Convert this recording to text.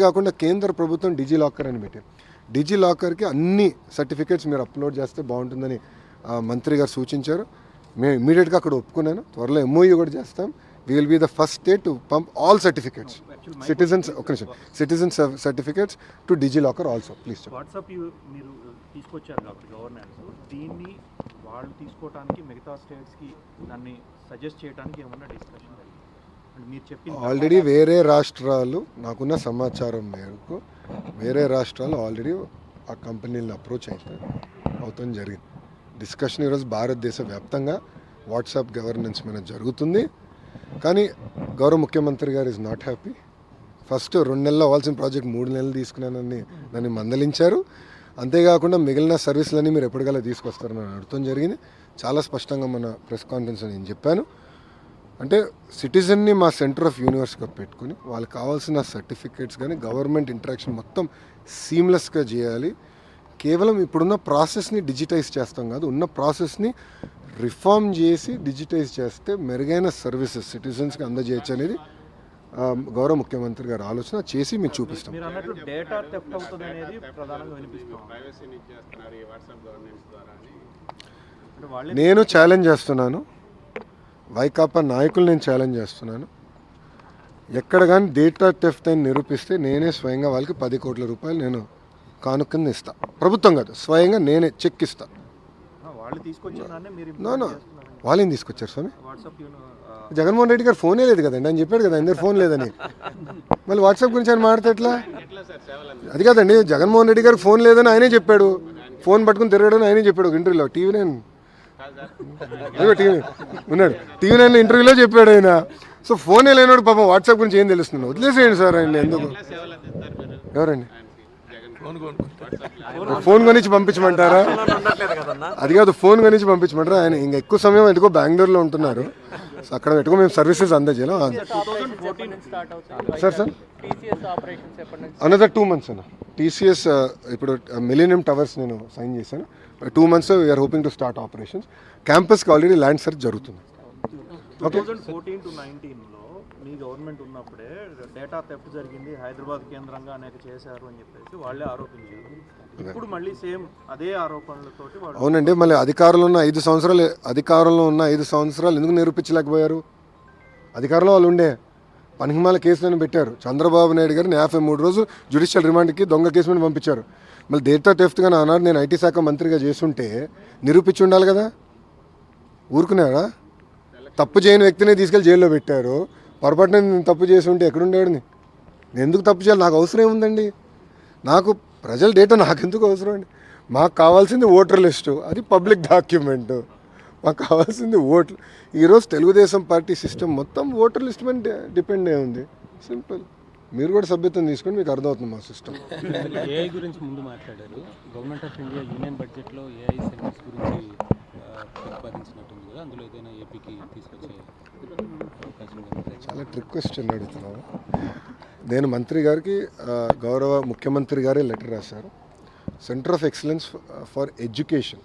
కాకుండా కేంద్ర ప్రభుత్వం డిజిలాకర్ అని పెట్టారు. డిజిలాకర్కి అన్ని సర్టిఫికేట్స్ మీరు అప్లోడ్ చేస్తే బాగుంటుందని మంత్రి గారు సూచించారు. మేము ఇమీడియట్గా అక్కడ ఒప్పుకున్నాను. త్వరలో ఎంఓయూ కూడా చేస్తాం. We will be the first state to pump all certificates citizen certificates to DigiLocker also. Please WhatsApp మీరు తీసుకొచ్చారు కాబట్టి గవర్నెన్స్ దీన్ని వాళ్ళు తీసుకోవడానికి మిగతా స్టేట్స్కి దాన్ని సజెస్ట్ చేయడానికి ఏమన్నా డిస్కషన్ మీరు చెప్పి ఆల్రెడీ వేరే రాష్ట్రాలు నాకున్న సమాచారం మేరకు వేరే రాష్ట్రాలు ఆల్రెడీ ఆ కంపెనీలను అప్రోచ్ అవుతాం జరిగింది. డిస్కషన్ ఈరోజు భారతదేశ వ్యాప్తంగా వాట్సాప్ గవర్నెన్స్ మీద జరుగుతుంది. కానీ గౌరవ ముఖ్యమంత్రి గారు ఈజ్ నాట్ హ్యాపీ. ఫస్ట్ 2 నెలలు అవ్వాల్సిన ప్రాజెక్ట్ 3 నెలలు తీసుకున్నానని దాన్ని మందలించారు. అంతేకాకుండా మిగిలిన సర్వీసులన్నీ మీరు ఎప్పటికల్లా తీసుకొస్తారని అడగడం జరిగింది. చాలా స్పష్టంగా మన ప్రెస్ కాన్ఫరెన్స్ నేను చెప్పాను. అంటే సిటిజన్ని మా సెంటర్ ఆఫ్ యూనివర్స్గా పెట్టుకుని వాళ్ళకి కావాల్సిన సర్టిఫికేట్స్ కానీ గవర్నమెంట్ ఇంటరాక్షన్ మొత్తం సీమ్లెస్గా చేయాలి. కేవలం ఇప్పుడున్న ప్రాసెస్ని డిజిటైజ్ చేస్తాం కాదు, ఉన్న ప్రాసెస్ని రిఫార్మ్ చేసి డిజిటైజ్ చేస్తే మెరుగైన సర్వీసెస్ సిటిజన్స్కి అందజేయచ్చు అనేది గౌరవ ముఖ్యమంత్రి గారు ఆలోచన చేసి మేము చూపిస్తాం. నేను ఛాలెంజ్ చేస్తున్నాను, వైకాపా నాయకులు నేను ఛాలెంజ్ చేస్తున్నాను. ఎక్కడ కానీ డేటా థెఫ్ట్ అని నిరూపిస్తే నేనే స్వయంగా వాళ్ళకి 10 కోట్ల రూపాయలు నేను కానుకని ఇస్తా. ప్రభుత్వం కాదు, స్వయంగా నేనే చెక్ ఇస్తా. వాళ్ళేం తీసుకొచ్చారు స్వామి? జగన్మోహన్ రెడ్డి గారు ఫోనే లేదు కదండి, ఆయన చెప్పాడు కదా అందరు ఫోన్ లేదని. మళ్ళీ వాట్సాప్ గురించి ఆయన మాట్లాడితే ఎట్లా? అది కాదండి, జగన్మోహన్ రెడ్డి గారికి ఫోన్ లేదని ఆయనే చెప్పాడు. ఫోన్ పట్టుకుని తిరగడని ఆయనే చెప్పాడు ఒక ఇంటర్వ్యూలో. టీవీ ఉన్నాడు, టీవీ 9 ఇంటర్వ్యూలో చెప్పాడు ఆయన. సో ఫోనే లేనాడు పాపం వాట్సాప్ గురించి ఏం తెలుస్తుంది? వదిలేసేయండి సార్ ఆయన. ఎందుకు? ఎవరండి? ఫోన్ కొనిచ్చి పంపించమంటారా? అది కాదు, ఫోన్ కొనిచ్చి పంపించమంటారా? ఆయన ఇంకా ఎక్కువ సమయం ఎందుకో బెంగళూరులో ఉంటున్నారు. సో అక్కడ పెట్టుకో మేము సర్వీసెస్ అందజేయాలి సార్. అనదర్ 2 months అన్న. టీసీఎస్ ఇప్పుడు మిలీనియం టవర్స్ నేను సైన్ చేశాను. 2 months we're hoping to start operations. క్యాంపస్కి ఆల్రెడీ ల్యాండ్ సెర్చ్ జరుగుతుంది. 2014-19లో మీ గవర్నమెంట్ ఉన్నప్పుడే డేటా థెఫ్ట్ జరిగింది, హైదరాబాద్ కేంద్రంగా అనేక చేశారు అని చెప్పేసి వాళ్ళే ఆరోపించారు. ఇప్పుడు మళ్ళీ సేమ్ అదే ఆరోపణలతోటి. అవునండి, మళ్ళీ అధికారంలో ఉన్న 5 సంవత్సరాలు ఎందుకు నిరూపించలేకపోయారు? అధికారంలో వాళ్ళు ఉండే పనికిమాల కేసులను పెట్టారు. చంద్రబాబు నాయుడు గారిని 53 రోజులు జ్యుడిషియల్ రిమాండ్కి దొంగ కేసు మీద పంపించారు. మళ్ళీ డేటా థెఫ్ట్ కానీ ఆనాడు నేను ఐటీ శాఖ మంత్రిగా చేస్తుంటే నిరూపించి ఉండాలి కదా. ఊరుకున్నాడా? తప్పు చేయని వ్యక్తిని తీసుకెళ్ళి జైల్లో పెట్టారు. పొరపాటున నేను తప్పు చేసి ఉంటే ఎక్కడుండేవాడిని? నేను ఎందుకు తప్పు చేయాలి? నాకు అవసరం ఏముందండి? నాకు ప్రజల డేటా నాకెందుకు అవసరం అండి? మాకు కావాల్సింది ఓటర్ లిస్టు, అది పబ్లిక్ డాక్యుమెంట్. మాకు కావాల్సింది ఓట్లు. ఈరోజు తెలుగుదేశం పార్టీ సిస్టమ్ మొత్తం ఓటర్ లిస్ట్ మీద డిపెండ్ అయి ఉంది. సింపుల్. మీరు కూడా సభ్యత్వం తీసుకొని మీకు అర్థమవుతుంది మా సిస్టమ్. ఏఐ గురించి ముందు మాట్లాడారు. గవర్నమెంట్ ఆఫ్ ఇండియా యూనియన్ బడ్జెట్లో ఏఐ సెంటర్స్ గురించి ప్రతిపాదించినట్టుంది కదా, అందులో ఏదైనా ఏపీకి తీసుకొచ్చే అవకాశం? చాలా ట్రిక్ క్వశ్చన్ అడుగుతున్నాను. నేను మంత్రి గారికి గౌరవ ముఖ్యమంత్రి గారే లెటర్ రాశారు. Centre of excellence for education